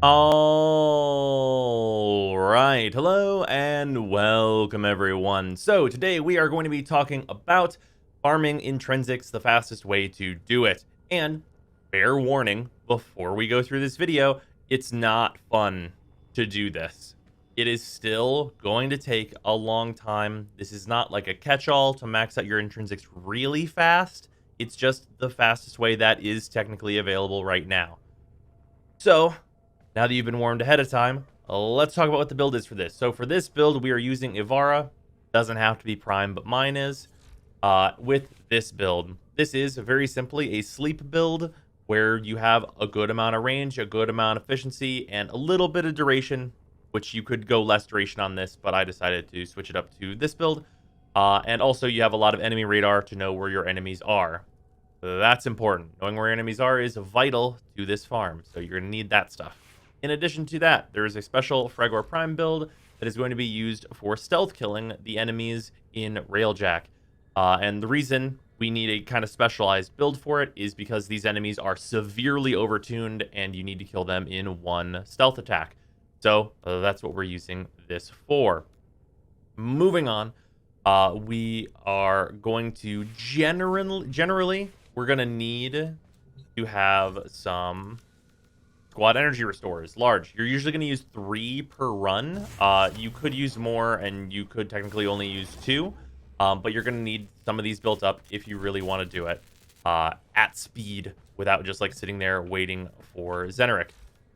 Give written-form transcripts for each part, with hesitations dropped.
All right, hello and welcome everyone. So today we are going to be talking about farming intrinsics, the fastest way to do it. And fair warning, before we go through this video, it's not fun to do this. It is still going to take a long time. This is not like a catch-all to max out your intrinsics really fast. It's just the fastest way that is technically available right now. So now that you've been warned ahead of time, let's talk about what the build is for this. So for this build, we are using Ivara. Doesn't have to be Prime, but mine is. With this build, this is very simply a sleep build where you have a good amount of range, a good amount of efficiency, and a little bit of duration, which you could go less duration on this, but I decided to switch it up to this build. And also you have a lot of enemy radar to know where your enemies are. That's important. Knowing where your enemies are is vital to this farm, so you're going to need that stuff. In addition to that, there is a special Fregor Prime build that is going to be used for stealth killing the enemies in Railjack. And the reason we need a kind of specialized build for it is because these enemies are severely overtuned and you need to kill them in one stealth attack. So that's what we're using this for. Moving on, we are going to generally, we're going to need to have some squad energy restores, large. You're usually going to use 3 per run. You could use more, and you could technically only use 2. But you're going to need some of these built up if you really want to do it at speed without just like sitting there waiting for Zeneric.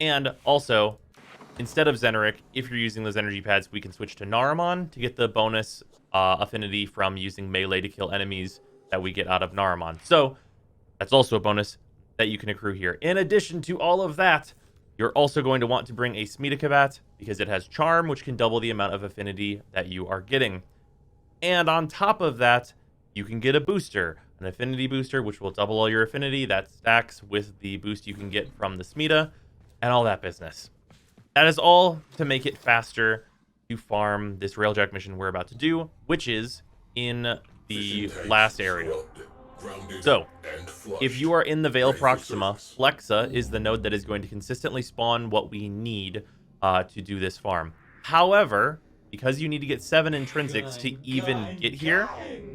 And also, instead of Zeneric, if you're using those energy pads, we can switch to Naramon to get the bonus affinity from using melee to kill enemies that we get out of Naramon. So that's also a bonus that you can accrue here. In addition to all of that, you're also going to want to bring a Smedikabat because it has Charm, which can double the amount of affinity that you are getting. And on top of that, you can get a booster, an affinity booster, which will double all your affinity. That stacks with the boost you can get from the Smeda and all that business. That is all to make it faster to farm this Railjack mission we're about to do, which is in the last area. So, if you are in the Vale Proxima, Flexa is the node that is going to consistently spawn what we need to do this farm. However, because you need to get 7 intrinsics to even get here,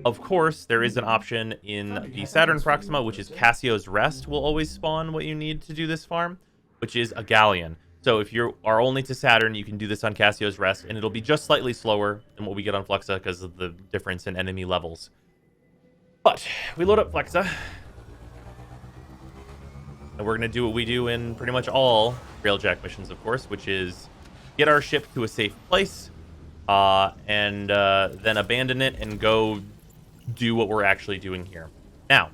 of course, there is an option in the Saturn Proxima, which is Cassio's Rest will always spawn what you need to do this farm, which is a galleon. So if you are only to Saturn, you can do this on Cassio's Rest, and it'll be just slightly slower than what we get on Flexa because of the difference in enemy levels. But we load up Flexa, and we're going to do what we do in pretty much all Railjack missions, of course, which is get our ship to a safe place, and then abandon it and go do what we're actually doing here. Now,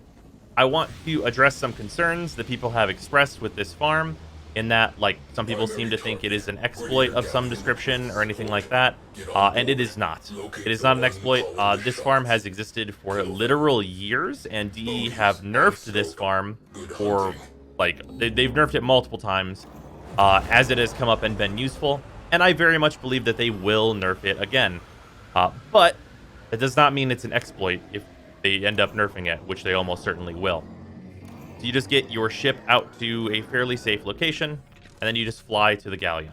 I want to address some concerns that people have expressed with this farm, in that, like, some people seem to think it is an exploit of some description or anything like that, and it is not. It is not an exploit. This farm has existed for literal years, and DE have nerfed this farm for, like, they've nerfed it multiple times as it has come up and been useful, and I very much believe that they will nerf it again. But that does not mean it's an exploit if they end up nerfing it, which they almost certainly will. So you just get your ship out to a fairly safe location, and then you just fly to the galleon.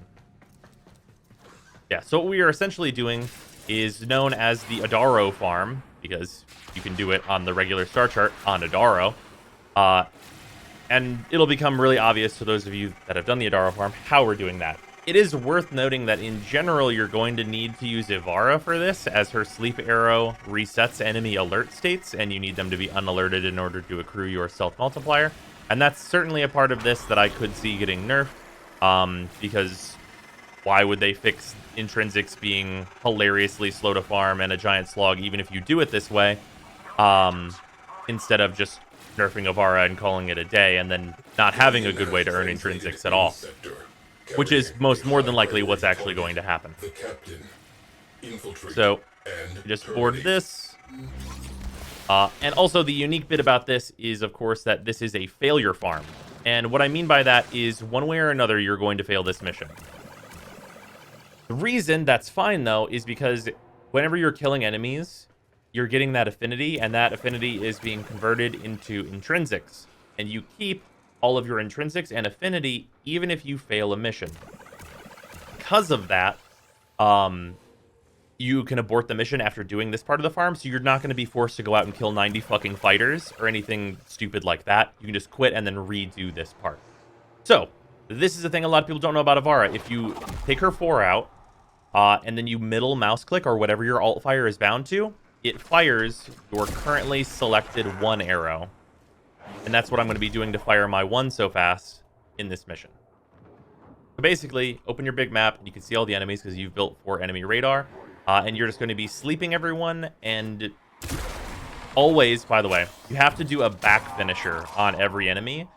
Yeah, so what we are essentially doing is known as the Adaro farm, because you can do it on the regular star chart on Adaro. And it'll become really obvious to those of you that have done the Adaro farm how we're doing that. It is worth noting that in general, you're going to need to use Ivara for this, as her sleep arrow resets enemy alert states, and you need them to be unalerted in order to accrue your stealth multiplier. And that's certainly a part of this that I could see getting nerfed, because why would they fix intrinsics being hilariously slow to farm and a giant slog, even if you do it this way, instead of just nerfing Ivara and calling it a day, and then not having a good way to earn intrinsics at all. Which is more than likely what's actually going to happen. So, just board this. And also, the unique bit about this is, of course, that this is a failure farm. And what I mean by that is, one way or another, you're going to fail this mission. The reason that's fine, though, is because whenever you're killing enemies, you're getting that affinity, and that affinity is being converted into intrinsics. And you keep all of your intrinsics and affinity, even if you fail a mission. Because of that, you can abort the mission after doing this part of the farm, so you're not going to be forced to go out and kill 90 fucking fighters or anything stupid like that. You can just quit and then redo this part. So, this is the thing a lot of people don't know about Avara. If you take her 4 out, and then you middle mouse click or whatever your alt fire is bound to, it fires your currently selected 1 arrow. And that's what I'm going to be doing to fire my 1 so fast in this mission. So basically, open your big map, and you can see all the enemies because you've built 4 enemy radar. And you're just going to be sleeping everyone, and always, by the way, you have to do a back finisher on every enemy.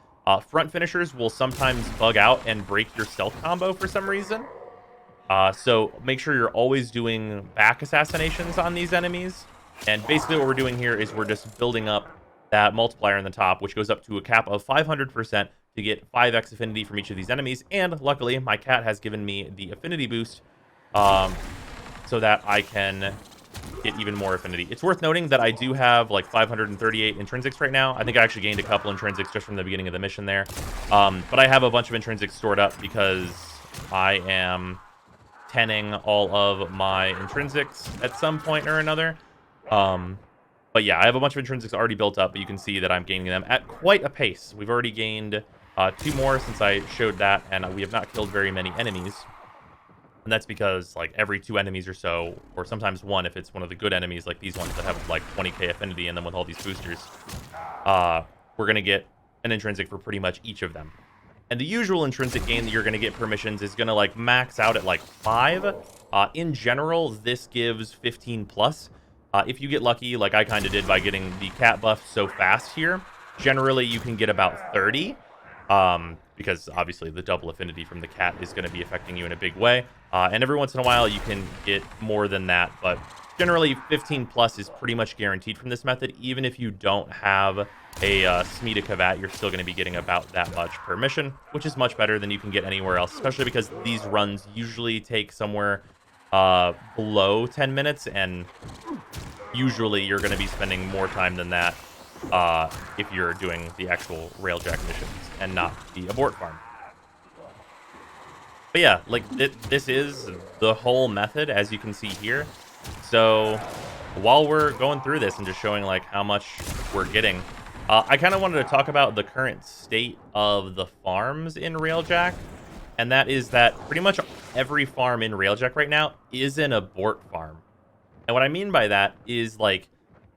Front finishers will sometimes bug out and break your stealth combo for some reason. So make sure you're always doing back assassinations on these enemies. And basically what we're doing here is we're just building up that multiplier in the top, which goes up to a cap of 500% to get 5x affinity from each of these enemies. And luckily, my cat has given me the affinity boost, so that I can get even more affinity. It's worth noting that I do have like 538 intrinsics right now. I think I actually gained a couple intrinsics just from the beginning of the mission there. But I have a bunch of intrinsics stored up because I am 10ing all of my intrinsics at some point or another. But yeah, I have a bunch of intrinsics already built up, but you can see that I'm gaining them at quite a pace. We've already gained 2 more since I showed that, and we have not killed very many enemies. And that's because, like, every 2 enemies or so, or sometimes 1 if it's one of the good enemies, like these ones that have, like, 20k affinity in them with all these boosters, we're going to get an intrinsic for pretty much each of them. And the usual intrinsic gain that you're going to get per missions is going to, like, max out at, like, 5. In general, this gives 15 plus. If you get lucky, like I kind of did by getting the cat buff so fast here, generally you can get about 30. Because obviously the double affinity from the cat is going to be affecting you in a big way. And every once in a while you can get more than that, but generally 15 plus is pretty much guaranteed from this method. Even if you don't have a Smita Kavat, you're still going to be getting about that much per mission, which is much better than you can get anywhere else, especially because these runs usually take somewhere below 10 minutes, and usually you're going to be spending more time than that if you're doing the actual railjack missions and not the abort farm. But yeah, like this is the whole method, as you can see here. So while we're going through this and just showing like how much we're getting, I kind of wanted to talk about the current state of the farms in railjack. And that is that pretty much every farm in railjack right now is an abort farm. And what I mean by that is, like,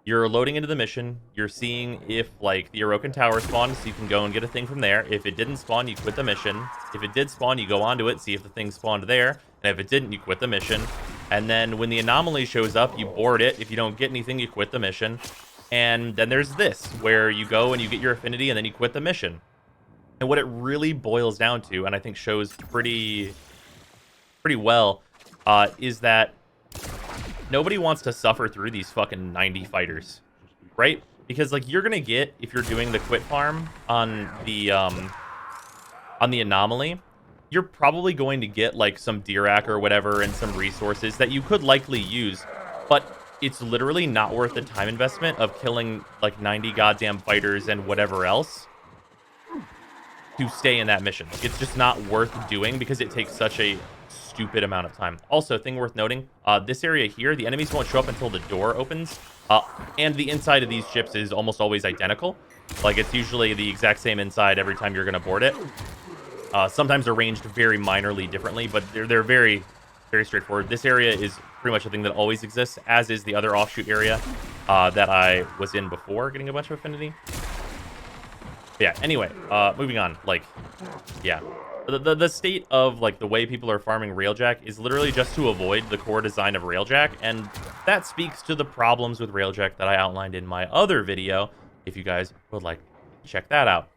you're loading into the mission, you're seeing if, like, the Orokin Tower spawns, so you can go and get a thing from there. If it didn't spawn, you quit the mission. If it did spawn, you go onto it, see if the thing spawned there. And if it didn't, you quit the mission. And then when the anomaly shows up, you board it. If you don't get anything, you quit the mission. And then there's this, where you go and you get your affinity, and then you quit the mission. And what it really boils down to, and I think shows pretty well, is that nobody wants to suffer through these fucking 90 fighters, right? Because, like, you're gonna get, if you're doing the quit farm on the anomaly, you're probably going to get, like, some Dirac or whatever and some resources that you could likely use, but it's literally not worth the time investment of killing, like, 90 goddamn fighters and whatever else to stay in that mission. It's just not worth doing because it takes such a stupid amount of time. Also, thing worth noting, this area here, the enemies won't show up until the door opens, and the inside of these ships is almost always identical. Like, it's usually the exact same inside every time you're going to board it. Sometimes arranged very minorly differently, but they're very, very straightforward. This area is pretty much a thing that always exists, as is the other offshoot area that I was in before getting a bunch of affinity. Yeah, anyway, moving on. Like, yeah. The state of, like, the way people are farming railjack is literally just to avoid the core design of railjack, and that speaks to the problems with railjack that I outlined in my other video, if you guys would like to check that out.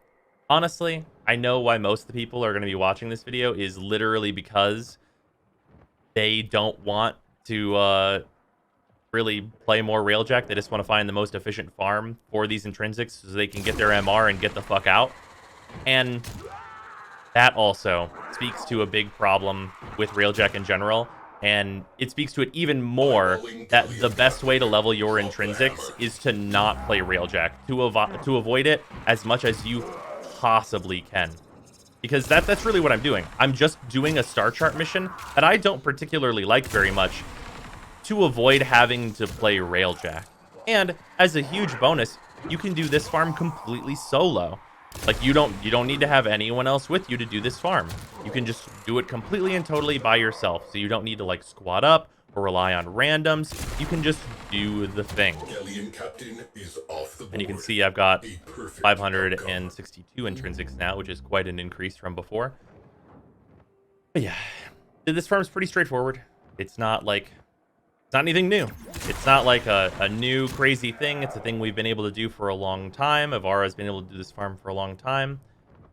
Honestly, I know why most of the people are going to be watching this video is literally because they don't want to really play more railjack. They just want to find the most efficient farm for these intrinsics so they can get their MR and get the fuck out. And that also speaks to a big problem with railjack in general, and it speaks to it even more that the best way to level your intrinsics is to not play railjack, to avoid it as much as you possibly can. Because that's really what I'm doing. I'm just doing a star chart mission that I don't particularly like very much to avoid having to play Railjack. And as a huge bonus, you can do this farm completely solo. Like you don't need to have anyone else with you to do this farm. You can just do it completely and totally by yourself. So you don't need to like squad up or rely on randoms. You can just do the thing. And you can see I've got 562 intrinsics now, which is quite an increase from before. But yeah, this farm is pretty straightforward. It's not anything new. It's not like a new crazy thing. It's a thing we've been able to do for a long time. Avara's been able to do this farm for a long time.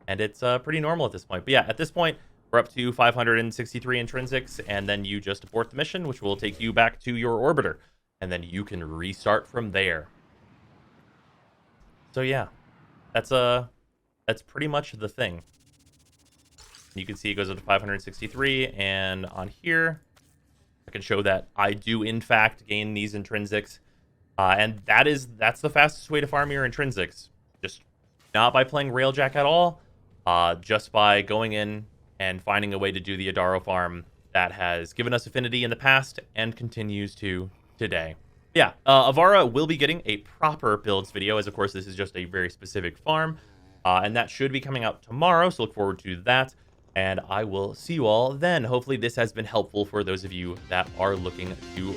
And it's pretty normal at this point. But yeah, at this point, we're up to 563 intrinsics. And then you just abort the mission, which will take you back to your orbiter. And then you can restart from there. So yeah, that's pretty much the thing. You can see it goes up to 563. And on here, I can show that I do in fact gain these intrinsics, and that's the fastest way to farm your intrinsics. Just not by playing Railjack at all, just by going in and finding a way to do the Adaro farm that has given us affinity in the past and continues to today. Yeah, Avara will be getting a proper builds video, as of course this is just a very specific farm, and that should be coming out tomorrow, so look forward to that. And I will see you all then. Hopefully this has been helpful for those of you that are looking to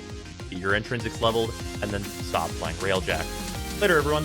get your intrinsics leveled and then stop playing Railjack. Later, everyone.